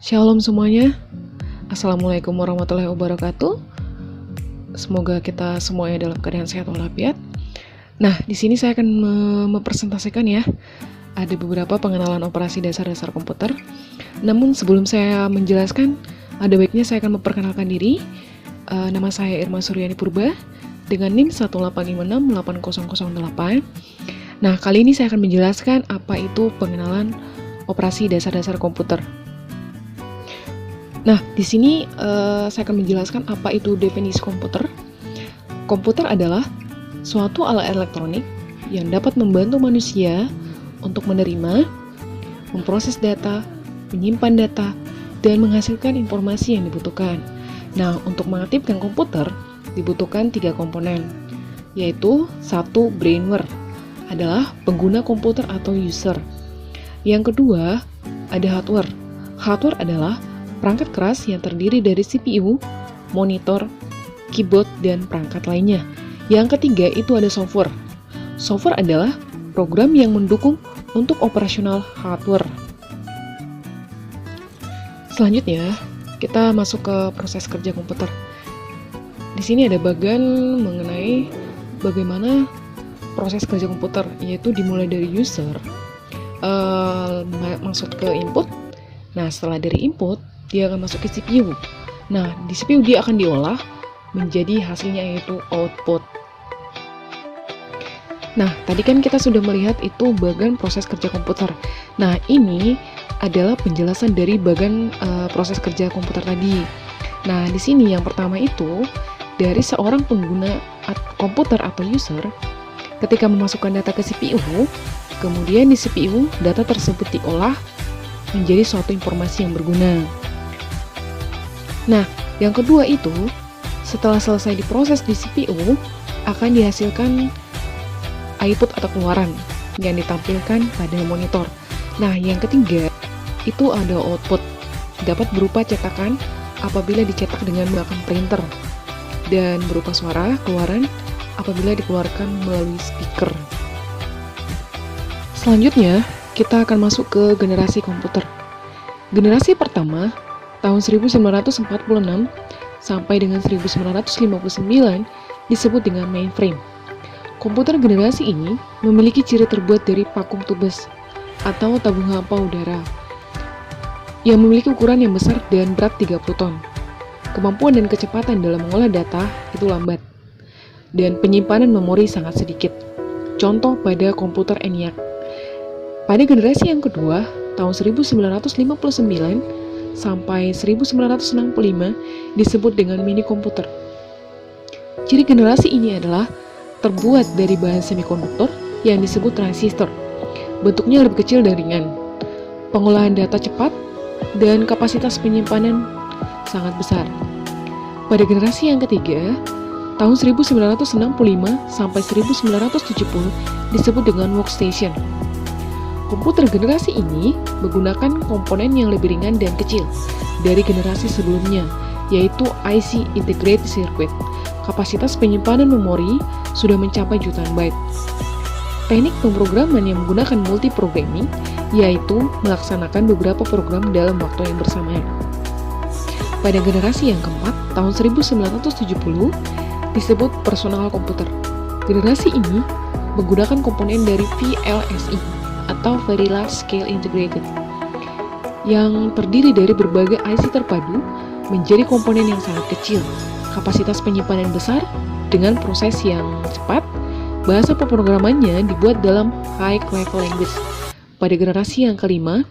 Shalom semuanya. Assalamualaikum warahmatullahi wabarakatuh. Semoga kita semuanya dalam keadaan sehat walafiat. Nah, di sini saya akan mempresentasikan ya. Ada beberapa pengenalan operasi dasar-dasar komputer. Namun sebelum saya menjelaskan, ada baiknya saya akan memperkenalkan diri. Nama saya Irma Suryani Purba dengan NIM 185680008. Nah, kali ini saya akan menjelaskan apa itu pengenalan operasi dasar-dasar komputer. Nah, di sini saya akan menjelaskan apa itu definisi komputer. Komputer adalah suatu alat elektronik yang dapat membantu manusia untuk menerima, memproses data, menyimpan data, dan menghasilkan informasi yang dibutuhkan. Nah, untuk mengaktifkan komputer dibutuhkan 3 komponen, yaitu 1. Brainware adalah pengguna komputer atau user. Yang kedua, ada hardware. Hardware adalah perangkat keras yang terdiri dari CPU, monitor, keyboard, dan perangkat lainnya. Yang ketiga itu ada software. Software adalah program yang mendukung untuk operasional hardware. Selanjutnya, kita masuk ke proses kerja komputer. Di sini ada bagian mengenai bagaimana proses kerja komputer, yaitu dimulai dari user, maksud ke input. Nah, setelah dari input, dia akan masuk ke CPU. Nah, di CPU dia akan diolah menjadi hasilnya yaitu output. Nah, tadi kan kita sudah melihat itu bagian proses kerja komputer. Nah, ini adalah penjelasan dari bagian proses kerja komputer tadi. Nah, di sini yang pertama itu dari seorang pengguna komputer atau user ketika memasukkan data ke CPU, kemudian di CPU data tersebut diolah menjadi suatu informasi yang berguna. Nah, yang kedua itu, setelah selesai diproses di CPU, akan dihasilkan output atau keluaran yang ditampilkan pada monitor. Nah, yang ketiga, itu ada output, dapat berupa cetakan apabila dicetak dengan menggunakan printer, dan berupa suara keluaran apabila dikeluarkan melalui speaker. Selanjutnya, kita akan masuk ke generasi komputer. Generasi pertama tahun 1946 sampai dengan 1959 disebut dengan mainframe. Komputer generasi ini memiliki ciri terbuat dari vakum tubes atau tabung hampa udara yang memiliki ukuran yang besar dan berat 30 ton. Kemampuan dan kecepatan dalam mengolah data itu lambat, dan penyimpanan memori sangat sedikit. Contoh pada komputer ENIAC. Pada generasi yang kedua, tahun 1959 sampai 1965 disebut dengan mini komputer. Ciri generasi ini adalah terbuat dari bahan semikonduktor yang disebut transistor. Bentuknya lebih kecil dan ringan. Pengolahan data cepat dan kapasitas penyimpanan sangat besar. Pada generasi yang ketiga, tahun 1965 sampai 1970 disebut dengan workstation. Komputer generasi ini menggunakan komponen yang lebih ringan dan kecil dari generasi sebelumnya, yaitu IC Integrated Circuit. Kapasitas penyimpanan memori sudah mencapai jutaan byte. Teknik pemrograman yang menggunakan multiprogramming, yaitu melaksanakan beberapa program dalam waktu yang bersamaan. Pada generasi yang keempat, tahun 1970, disebut personal komputer. Generasi ini menggunakan komponen dari VLSI, atau Very Large Scale Integrated, yang terdiri dari berbagai IC terpadu menjadi komponen yang sangat kecil, kapasitas penyimpanan besar, dengan proses yang cepat. Bahasa pemrogramannya dibuat dalam high level language. Pada generasi yang kelima,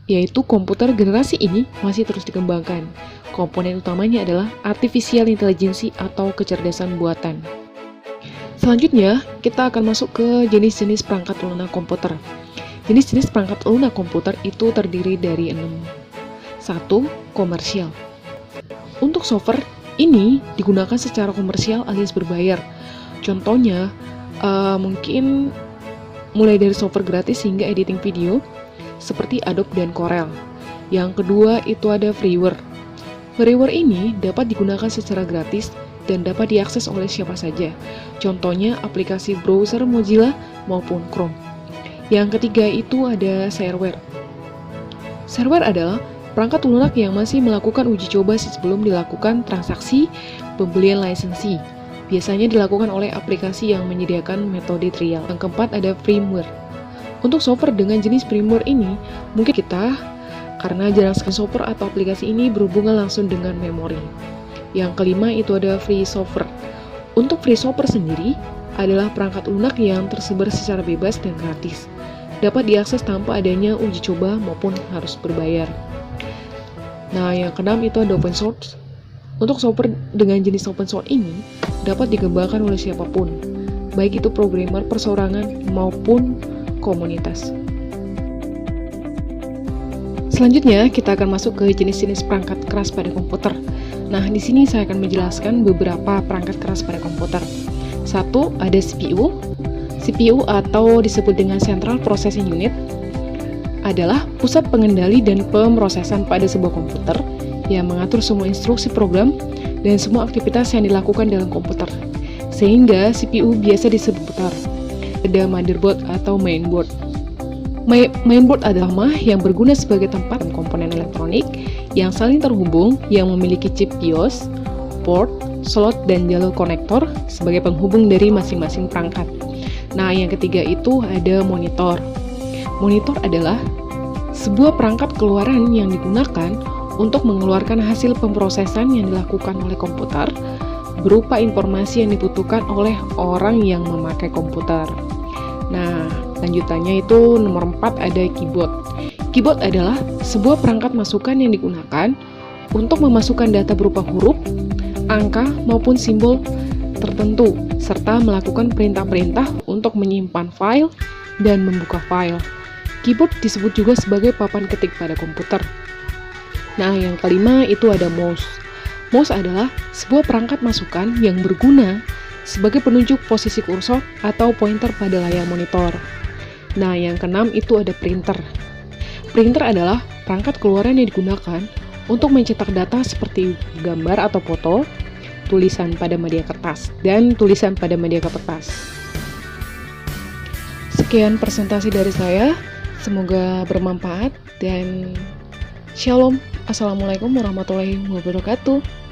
yaitu komputer generasi ini masih terus dikembangkan. Komponen utamanya adalah artificial intelligence atau kecerdasan buatan. Selanjutnya, kita akan masuk ke jenis-jenis perangkat lunak komputer. Jenis-jenis perangkat lunak komputer itu terdiri dari 6. 1. Komersial. Untuk software ini digunakan secara komersial alias berbayar. Contohnya, mungkin mulai dari software gratis hingga editing video, seperti Adobe dan Corel. Yang kedua itu ada freeware. Freeware ini dapat digunakan secara gratis dan dapat diakses oleh siapa saja. Contohnya aplikasi browser Mozilla maupun Chrome. Yang ketiga itu ada shareware. Shareware adalah perangkat lunak yang masih melakukan uji coba sebelum dilakukan transaksi pembelian lisensi. Biasanya dilakukan oleh aplikasi yang menyediakan metode trial. Yang keempat ada firmware. Untuk software dengan jenis firmware ini, mungkin kita karena jarang sekali software atau aplikasi ini berhubungan langsung dengan memori. Yang kelima itu ada free software. Untuk free software sendiri adalah perangkat lunak yang tersebar secara bebas dan gratis. Dapat diakses tanpa adanya uji coba maupun harus berbayar. Nah, yang keenam itu ada open source. Untuk software dengan jenis open source ini dapat dikembangkan oleh siapapun, baik itu programmer perseorangan maupun komunitas. Selanjutnya, kita akan masuk ke jenis-jenis perangkat keras pada komputer. Nah, di sini saya akan menjelaskan beberapa perangkat keras pada komputer. Satu, ada CPU. CPU atau disebut dengan Central Processing Unit adalah pusat pengendali dan pemrosesan pada sebuah komputer yang mengatur semua instruksi program dan semua aktivitas yang dilakukan dalam komputer. Sehingga CPU biasa disebut ada motherboard atau mainboard. Mainboard adalah mah yang berguna sebagai tempat komponen elektronik yang saling terhubung yang memiliki chip BIOS, port, slot, dan jalur konektor sebagai penghubung dari masing-masing perangkat. Nah, yang ketiga itu ada monitor. Monitor adalah sebuah perangkat keluaran yang digunakan untuk mengeluarkan hasil pemrosesan yang dilakukan oleh komputer berupa informasi yang dibutuhkan oleh orang yang memakai komputer. Nah, lanjutannya itu nomor 4 ada keyboard. Keyboard adalah sebuah perangkat masukan yang digunakan untuk memasukkan data berupa huruf, angka, maupun simbol tertentu, serta melakukan perintah-perintah untuk menyimpan file dan membuka file. Keyboard disebut juga sebagai papan ketik pada komputer. Nah, yang kelima itu ada mouse. Mouse adalah sebuah perangkat masukan yang berguna sebagai penunjuk posisi kursor atau pointer pada layar monitor. Nah, yang keenam itu ada printer. Printer adalah perangkat keluaran yang digunakan untuk mencetak data seperti gambar atau foto, tulisan pada media kertas, dan tulisan pada media kertas. Sekian presentasi dari saya, semoga bermanfaat dan Shalom. Assalamualaikum warahmatullahi wabarakatuh.